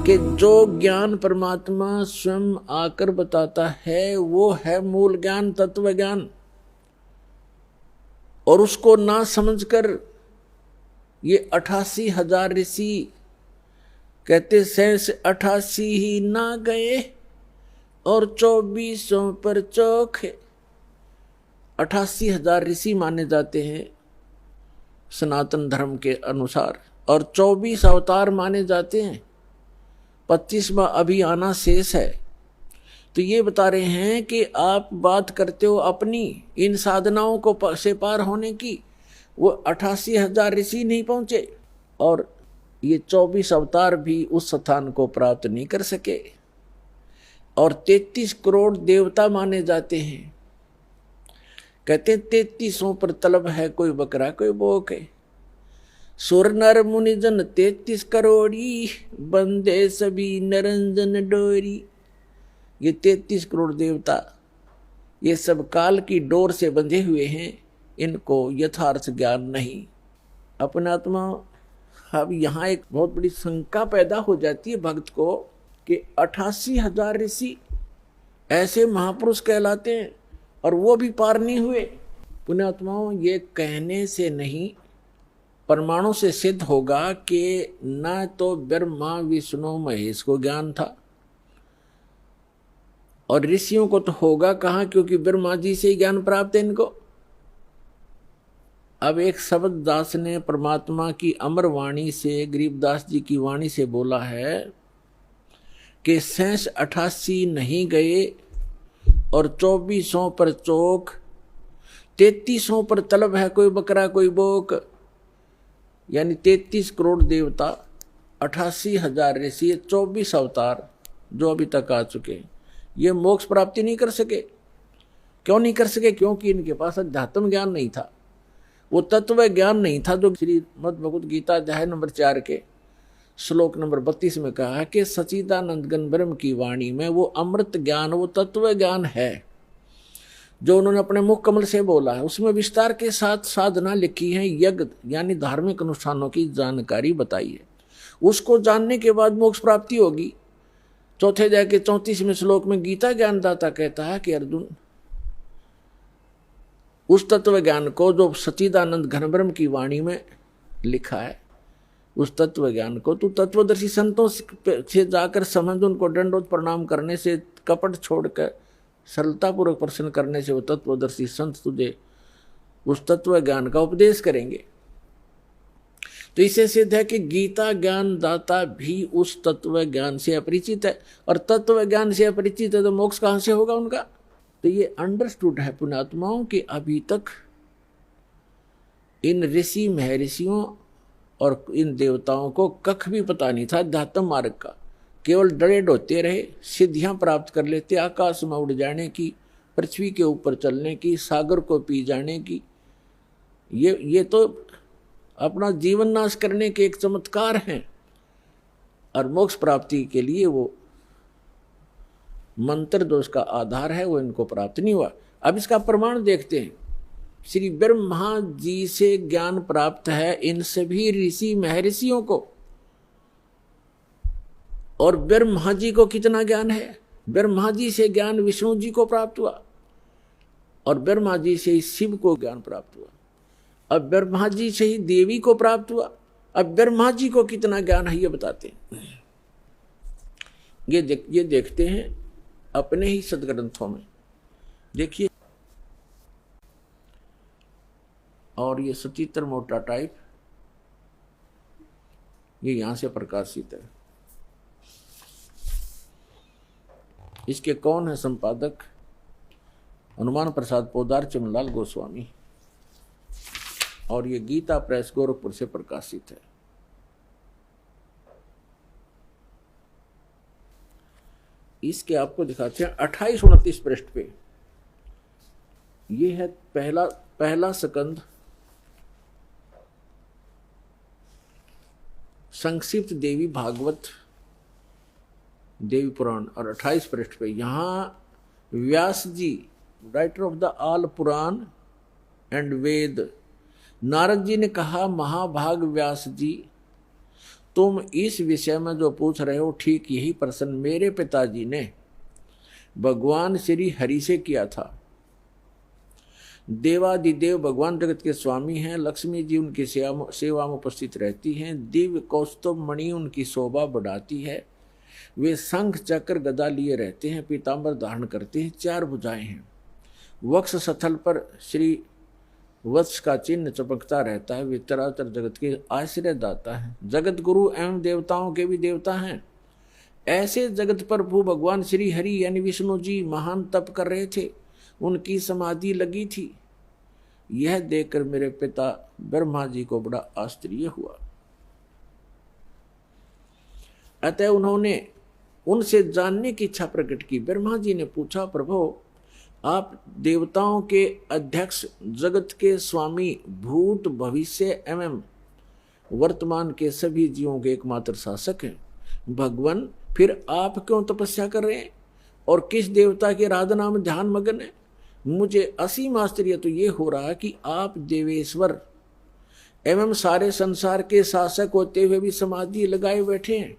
कि जो ज्ञान परमात्मा स्वयं आकर बताता है वो है मूल ज्ञान, तत्व ज्ञान। और उसको ना समझकर ये 88,000 ऋषि कहते शेष 88 ही ना गए और 2400 पर चौखे। 88,000 ऋषि माने जाते हैं सनातन धर्म के अनुसार, और 24 अवतार माने जाते हैं। 25वां अभी आना शेष है। तो ये बता रहे हैं कि आप बात करते हो अपनी इन साधनाओं को से पार होने की, वो 88,000 ऋषि नहीं पहुंचे और ये 24 अवतार भी उस स्थान को प्राप्त नहीं कर सके। और 33 करोड़ देवता माने जाते हैं। कहते हैं 33 पर तलब है, कोई बकरा कोई बोक है। सुर नर मुनि जन 33 करोड़ी, बंदे सभी नरंजन डोरी। ये 33 करोड़ देवता ये सब काल की डोर से बंधे हुए हैं, इनको यथार्थ ज्ञान नहीं। अपने आत्मा अब यहाँ एक बहुत बड़ी शंका पैदा हो जाती है भक्त को कि 88,000 ऋषि ऐसे महापुरुष कहलाते हैं और वो भी पार नहीं हुए। पुण्यात्माओं, ये कहने से नहीं प्रमाणों से सिद्ध होगा कि न तो ब्रह्मा विष्णु महेश को ज्ञान था और ऋषियों को तो होगा कहाँ, क्योंकि ब्रह्मा जी से ही ज्ञान प्राप्त है इनको। अब एक शब्द दास ने परमात्मा की अमर वाणी से, गरीबदास जी की वाणी से बोला है कि शेष 88 नहीं गए और 2400 पर चौक, 3300 पर तलब है, कोई बकरा कोई बोक। यानी 33 करोड़ देवता, 88,000 ऋषि, 24 अवतार जो अभी तक आ चुके हैं, ये मोक्ष प्राप्ति नहीं कर सके। क्यों नहीं कर सके? क्योंकि इनके पास अध्यात्म ज्ञान नहीं था, वो तत्व ज्ञान नहीं था जो श्रीमद् भगवद गीता अध्याय नंबर 4 के श्लोक नंबर 32 में कहा है कि सच्चिदानंद घन ब्रह्म की वाणी में वो अमृत ज्ञान, वो तत्व ज्ञान है जो उन्होंने अपने मुख कमल से बोला है। उसमें विस्तार के साथ साधना लिखी है, यज्ञ यानी धार्मिक अनुष्ठानों की जानकारी बताई है। उसको जानने के बाद मोक्ष प्राप्ति होगी। चौथे अध्याय के 34वें श्लोक में गीता ज्ञानदाता कहता है कि अर्जुन, उस तत्व ज्ञान को जो सच्चिदानंद घन ब्रह्म की वाणी में लिखा है, उस तत्व ज्ञान को तू तत्वदर्शी संतों से जाकर समझ, उनको दंडोत प्रणाम करने से, कपट छोड़कर सरलतापूर्वक प्रश्न करने से वो तत्वदर्शी संत तुझे उस तत्व ज्ञान का उपदेश करेंगे। तो इसे सिद्ध है कि गीता ज्ञान दाता भी उस तत्व ज्ञान से अपरिचित है, और तत्व ज्ञान से अपरिचित है तो मोक्ष कहाँ से होगा उनका? तो ये अंडरस्टूड है पुण्यात्माओं कि अभी तक इन ऋषि महर्षियों और इन देवताओं को कख भी पता नहीं था अध्यात्म मार्ग का। केवल डरे डोते रहे, सिद्धियां प्राप्त कर लेते, आकाश में उड़ जाने की, पृथ्वी के ऊपर चलने की, सागर को पी जाने की। ये तो अपना जीवन नाश करने के एक चमत्कार हैं, और मोक्ष प्राप्ति के लिए वो मंत्र जो उसका आधार है वो इनको प्राप्त नहीं हुआ। अब इसका प्रमाण देखते हैं। श्री ब्रह्मा जी से ज्ञान प्राप्त है इन सभी ऋषि महर्षियों को, और ब्रह्मा जी को कितना ज्ञान है? ब्रह्मा जी से ज्ञान विष्णु जी को प्राप्त हुआ, और ब्रह्मा जी से ही शिव को ज्ञान प्राप्त हुआ, अब ब्रह्मा जी से ही देवी को प्राप्त हुआ। अब ब्रह्मा जी को कितना ज्ञान है ये बताते हैं। ये देखते हैं अपने ही सदग्रंथों में। देखिए, और ये सचित्र मोटा टाइप ये यहां से प्रकाशित है। इसके कौन है संपादक? हनुमान प्रसाद पोदार चमनलाल गोस्वामी, और ये गीता प्रेस गोरखपुर से प्रकाशित है। इसके आपको दिखाते हैं 28-29 पृष्ठ पे। ये है पहला स्कंद, संक्षिप्त देवी भागवत देवी पुराण, और 28 पृष्ठ पे यहाँ Vyas ji, writer of the all Purana and Veda, Narad ji ने कहा, महाभाग व्यास जी, तुम इस विषय में जो पूछ रहे हो ठीक यही प्रश्न मेरे पिताजी ने भगवान श्री हरि से किया था। देवादिदेव भगवान जगत के स्वामी हैं। लक्ष्मी जी उनकी सेवा में उपस्थित रहती हैं। दिव्य कौस्तुभ मणि उनकी शोभा बढ़ाती है। वे शंख चक्र गदा लिए रहते हैं, पीतांबर धारण करते हैं, 4 भुजाएं हैं। वक्ष स्थल पर श्री वत्स का चिन्ह चमकता रहता है। वे चराचर जगत के आश्रय दाता है, जगत गुरु एवं देवताओं के भी देवता हैं। ऐसे जगत प्रभु भगवान श्री हरि यानी विष्णु जी महान तप कर रहे थे, उनकी समाधि लगी थी। यह देखकर मेरे पिता ब्रह्मा जी को बड़ा आश्चर्य हुआ। अतः उन्होंने उनसे जानने की इच्छा प्रकट की। ब्रह्मा जी ने पूछा, प्रभु आप देवताओं के अध्यक्ष, जगत के स्वामी, भूत भविष्य एवं वर्तमान के सभी जीवों के एकमात्र शासक हैं। भगवान फिर आप क्यों तपस्या कर रहे हैं और किस देवता के आराधना में ध्यान मगन है? मुझे असीम आश्चर्य तो ये हो रहा कि आप देवेश्वर एवं सारे संसार के शासक होते हुए भी समाधि लगाए बैठे हैं।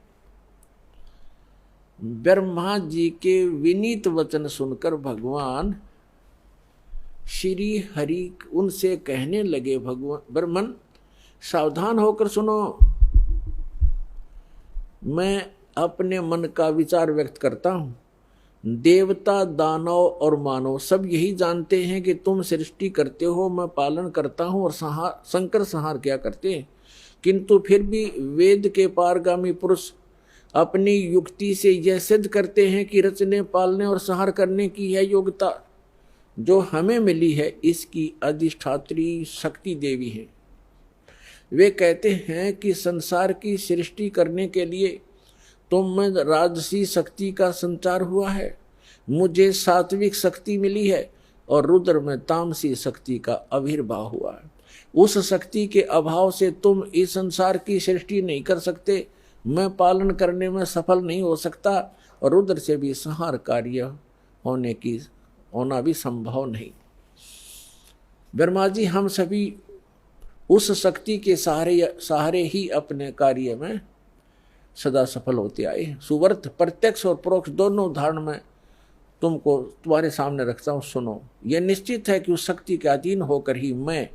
ब्रह्मा जी के विनीत वचन सुनकर भगवान श्री हरि उनसे कहने लगे, भगवान ब्रह्मन सावधान होकर सुनो, मैं अपने मन का विचार व्यक्त करता हूं। देवता, दानव और मानव सब यही जानते हैं कि तुम सृष्टि करते हो, मैं पालन करता हूं और संकर संहार क्या करते हैं। किंतु फिर भी वेद के पारगामी पुरुष अपनी युक्ति से यह सिद्ध करते हैं कि रचने, पालने और संहार करने की यह योग्यता जो हमें मिली है, इसकी अधिष्ठात्री शक्ति देवी है। वे कहते हैं कि संसार की सृष्टि करने के लिए तुम में राजसी शक्ति का संचार हुआ है, मुझे सात्विक शक्ति मिली है और रुद्र में तामसी शक्ति का आविर्भाव हुआ है। उस शक्ति के अभाव से तुम इस संसार की सृष्टि नहीं कर सकते, मैं पालन करने में सफल नहीं हो सकता और रुद्र से भी संहार कार्य होना भी संभव नहीं। ब्रह्मा जी हम सभी उस शक्ति के सहारे ही अपने कार्य में सदा सफल होते आए हैं। सुवर्त प्रत्यक्ष और परोक्ष दोनों उदाहरण में तुमको तुम्हारे सामने रखता हूँ, सुनो। यह निश्चित है कि उस शक्ति के अधीन होकर ही मैं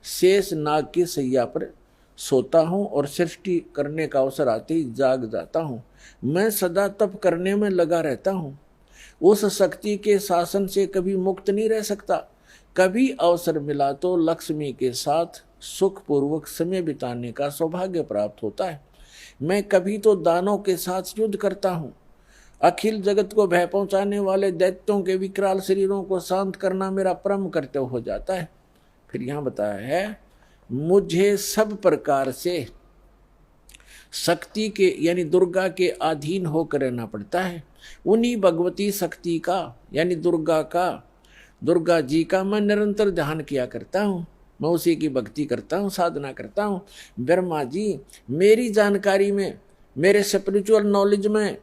शेष नाग की सैया पर सोता हूँ और सृष्टि करने का अवसर आते ही जाग जाता हूँ। मैं सदा तप करने में लगा रहता हूँ। उस शक्ति के शासन से कभी मुक्त नहीं रह सकता। कभी अवसर मिला तो लक्ष्मी के साथ सुखपूर्वक समय बिताने का सौभाग्य प्राप्त होता है। मैं कभी तो दानों के साथ युद्ध करता हूँ। अखिल जगत को भय पहुंचाने वाले दैत्यों के विकराल शरीरों को शांत करना मेरा परम कर्तव्य हो जाता है। फिर यहाँ बताया है, मुझे सब प्रकार से शक्ति के यानी दुर्गा के अधीन होकर रहना पड़ता है। उन्हीं भगवती शक्ति का यानी दुर्गा जी का मैं निरंतर ध्यान किया करता हूँ। मैं उसी की भक्ति करता हूँ, साधना करता हूँ। ब्रह्मा जी, मेरी जानकारी में, मेरे स्पिरिचुअल नॉलेज में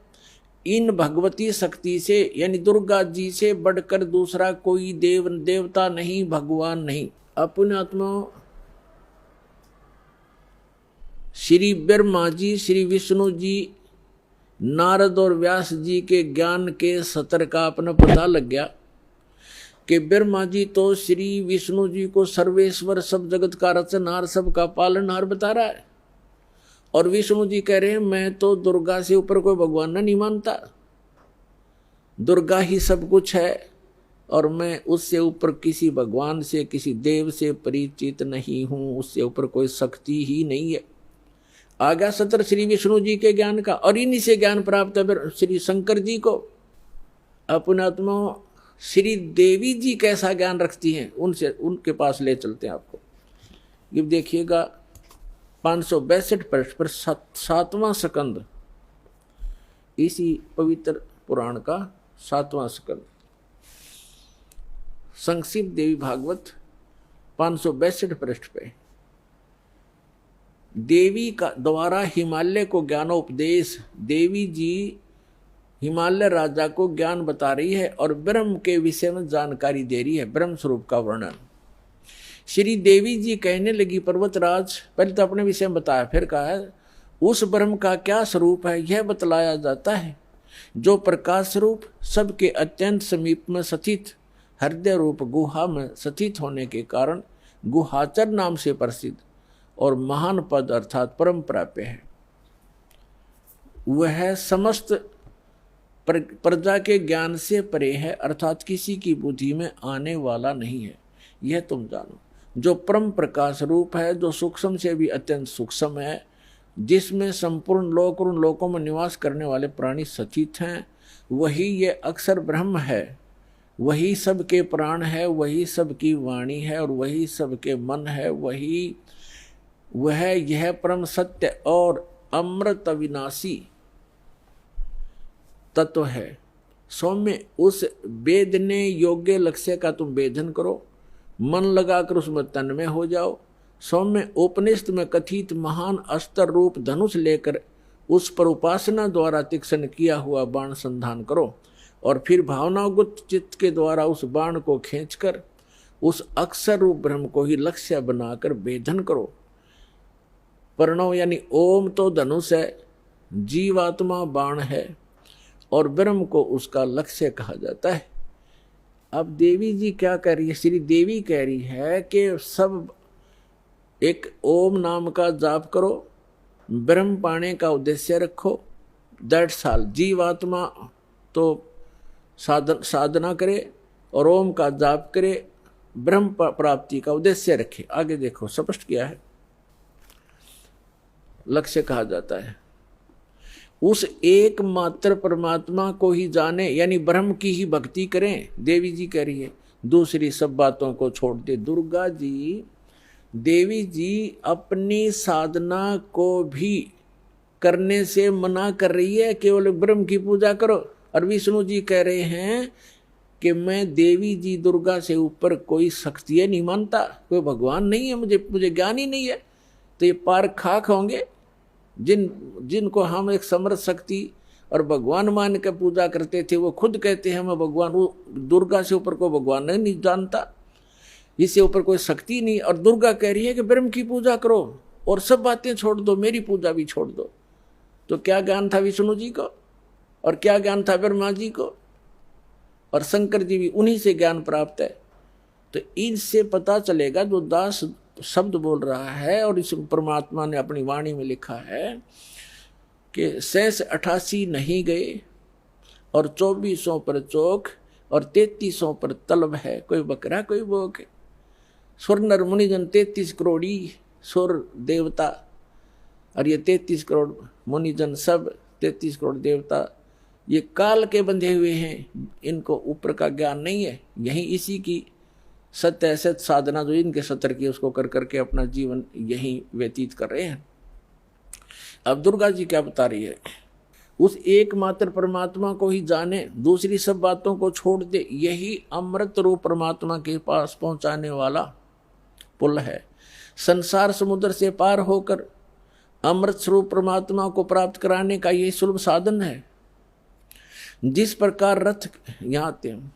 इन भगवती शक्ति से यानी दुर्गा जी से बढ़कर दूसरा कोई देवता नहीं, भगवान नहीं। अपने आत्मा श्री ब्रह्मा जी, श्री विष्णु जी, नारद और व्यास जी के ज्ञान के सतर का अपना पता लग गया कि ब्रह्मा जी तो श्री विष्णु जी को सर्वेश्वर, सब जगत का रचनहार, सबका पालनहार बता रहा है और विष्णु जी कह रहे हैं मैं तो दुर्गा से ऊपर कोई भगवान नहीं मानता, दुर्गा ही सब कुछ है और मैं उससे ऊपर किसी भगवान से, किसी देव से परिचित नहीं हूँ, उससे ऊपर कोई शक्ति ही नहीं है। आ गया सत्र श्री विष्णु जी के ज्ञान का और इन्हीं से ज्ञान प्राप्त है श्री शंकर जी को। अपने आत्मा श्री देवी जी कैसा ज्ञान रखती हैं, उनसे उनके पास ले चलते हैं आपको। ये देखिएगा 562 पृष्ठ पर 7वां स्कंद, इसी पवित्र पुराण का 7वां स्कंद, संक्षिप्त देवी भागवत 562 पृष्ठ पे देवी का द्वारा हिमालय को ज्ञानोपदेश। देवी जी हिमालय राजा को ज्ञान बता रही है और ब्रह्म के विषय में जानकारी दे रही है, ब्रह्म स्वरूप का वर्णन। श्री देवी जी कहने लगी, पर्वतराज, पहले तो अपने विषय में बताया, फिर कहा है उस ब्रह्म का क्या स्वरूप है यह बतलाया जाता है, जो प्रकाश रूप सबके अत्यंत समीप में स्थित हृदय रूप गुहा में स्थित होने के कारण गुहाचर नाम से प्रसिद्ध और महान पद अर्थात परम प्राप्य है। वह समस्त प्रजा के ज्ञान से परे है, अर्थात किसी की बुद्धि में आने वाला नहीं है, यह तुम जानो। जो परम प्रकाश रूप है, जो सूक्ष्म से भी अत्यंत सूक्ष्म है, जिसमें संपूर्ण लोक और उन लोकों में निवास करने वाले प्राणी स्थित हैं, वही ये अक्षर ब्रह्म है, वही सबके प्राण है, वही सबकी वाणी है और वही सबके मन है, वह यह परम सत्य और अमृत अविनाशी तत्व है। सौम्य उस वेदने योग्य लक्ष्य का तुम वेदन करो, मन लगाकर उसमें तन्मय हो जाओ। सौम्य उपनिषद में कथित महान अस्त्र रूप धनुष लेकर उस पर उपासना द्वारा तीक्ष्ण किया हुआ बाण संधान करो और फिर भावनागुप्त चित्त के द्वारा उस बाण को खींचकर उस अक्षर रूप ब्रह्म को ही लक्ष्य बनाकर वेदन करो। प्रणव यानी ओम तो धनुष है, जीवात्मा बाण है और ब्रह्म को उसका लक्ष्य कहा जाता है। अब देवी जी क्या कह रही है? श्री देवी कह रही है कि सब एक ओम नाम का जाप करो, ब्रह्म पाने का उद्देश्य रखो, दैट्स ऑल। जीवात्मा तो साधना करे और ओम का जाप करे, ब्रह्म प्राप्ति का उद्देश्य रखे। आगे देखो स्पष्ट किया है, लक्ष्य कहा जाता है। उस एकमात्र परमात्मा को ही जाने, यानी ब्रह्म की ही भक्ति करें। देवी जी कह रही है, दूसरी सब बातों को छोड़ दे। दुर्गा जी, देवी जी अपनी साधना को भी करने से मना कर रही है, केवल ब्रह्म की पूजा करो। और विष्णु जी कह रहे हैं कि मैं देवी जी दुर्गा से ऊपर कोई शक्ति नहीं मानता, कोई भगवान नहीं है, मुझे ज्ञान ही नहीं है। तो ये पार खाक होंगे जिनको हम एक समर्थ शक्ति और भगवान मान के पूजा करते थे, वो खुद कहते हैं मैं भगवान, वो दुर्गा से ऊपर को भगवान नहीं जानता, इससे ऊपर कोई शक्ति नहीं। और दुर्गा कह रही है कि ब्रह्म की पूजा करो और सब बातें छोड़ दो, मेरी पूजा भी छोड़ दो। तो क्या ज्ञान था विष्णु जी को और क्या ज्ञान था ब्रह्मा जी को? और शंकर जी भी उन्हीं से ज्ञान प्राप्त है। तो इनसे पता चलेगा, जो दास शब्द बोल रहा है और इस परमात्मा ने अपनी वाणी में लिखा है कि 88 नहीं गए और 2400 पर चौक और 3300 पर तलब है, कोई बकरा कोई बोक। सुर नर मुनिजन 33 करोड़ी सुर देवता, और ये 33 करोड़ मुनिजन सब 33 करोड़ देवता ये काल के बंधे हुए हैं, इनको ऊपर का ज्ञान नहीं है। यही इसी की सत्य असत साधना जो इनके सत्र की उसको कर करके अपना जीवन यही व्यतीत कर रहे हैं। अब दुर्गा जी क्या बता रही है? उस एकमात्र परमात्मा को ही जाने, दूसरी सब बातों को छोड़ दे, यही अमृत रूप परमात्मा के पास पहुंचाने वाला पुल है। संसार समुद्र से पार होकर अमृत स्वरूप परमात्मा को प्राप्त कराने का यही सुलभ साधन है। जिस प्रकार रथ यहाँ आते हैं,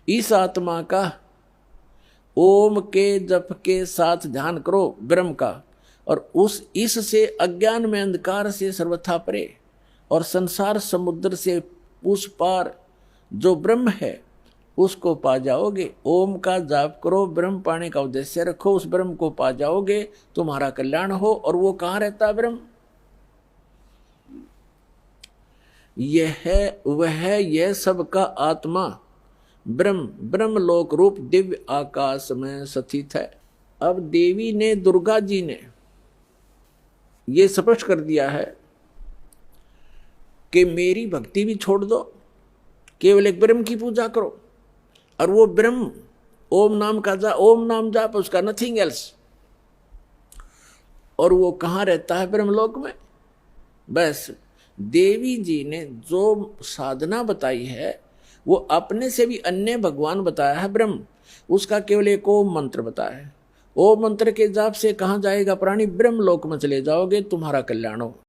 इस आत्मा का ओम के जप के साथ ध्यान करो ब्रह्म का, और इससे अज्ञान में अंधकार से सर्वथा परे और संसार समुद्र से उस पार जो ब्रह्म है उसको पा जाओगे। ओम का जाप करो, ब्रह्म पाने का उद्देश्य रखो, उस ब्रह्म को पा जाओगे, तुम्हारा कल्याण हो। और वो कहाँ रहता है ब्रह्म? यह सबका आत्मा ब्रह्म लोक रूप दिव्य आकाश में स्थित है। अब देवी ने, दुर्गा जी ने ये स्पष्ट कर दिया है कि मेरी भक्ति भी छोड़ दो, केवल एक ब्रह्म की पूजा करो। और वो ब्रह्म ओम नाम जाप, उसका नथिंग एल्स। और वो कहाँ रहता है? ब्रह्मलोक में। बस देवी जी ने जो साधना बताई है वो अपने से भी अन्य भगवान बताया है ब्रह्म, उसका केवल एक ओम मंत्र बताया है। ओम मंत्र के जाप से कहाँ जाएगा प्राणी? ब्रह्म लोक में चले जाओगे, तुम्हारा कल्याण हो।